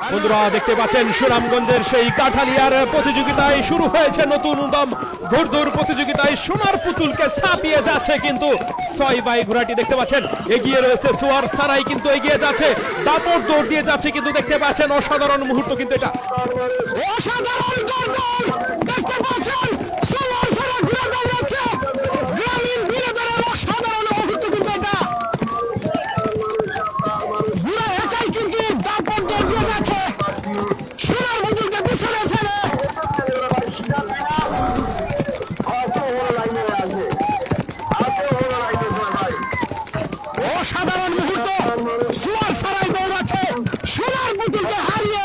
বন্ধুরা দেখতে পাচ্ছেন সুনামগঞ্জের সেই কাঠালিয়ার প্রতিযোগিতায় শুরু হয়েছে নতুন উদ্যম। ঘোড়দৌড় প্রতিযোগিতায় সোনার পুতুলকে ছাপিয়ে যাচ্ছে কিন্তু 6 বাই ঘোড়াটি দেখতে পাচ্ছেন এগিয়ে রয়েছে। সোয়ার সারাই কিন্তু এগিয়ে যাচ্ছে, দাপট দৌড় দিয়ে যাচ্ছে কিন্তু দেখতে পাচ্ছেন অসাধারণ মুহূর্ত কিন্তু এটা অসাধারণ ঘোড়দৌড় দেখতে পাচ্ছেন। সোয়ার সারাই ঘোড়া দৌড়াচ্ছে, গ্রামীণ বিনোদনের অসাধারণ মুহূর্ত কিন্তু এটা। ঘোড়া একাই কিন্তু দাপট দৌড় দিয়ে যাচ্ছে, সোনার পুতুলকে পিছনে ফেলে। অসাধারণ মুহূর্ত, সোয়ার সারাই দৌড়াচ্ছে, সোনার পুতুলকে হারিয়ে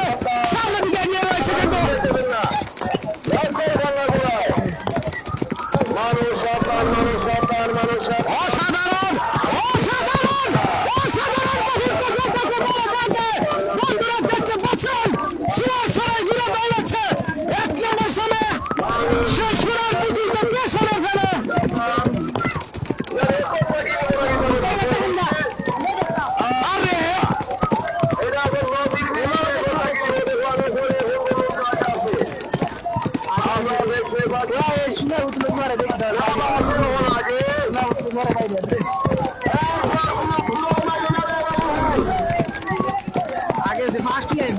সামনে দিকে এগিয়ে রয়েছে কিন্তু অসাধারণ অসাধারণ অসাধারণ মুহূর্ত বন্ধুরা দেখতে পাচ্ছেন। সোয়ার সারাই ঘুরে দৌড়াচ্ছে, 1 নম্বর সময়ে সে সোনার পুতুলকে পেছনে ফেলে। আগে সে ফার্স্ট ইয়ার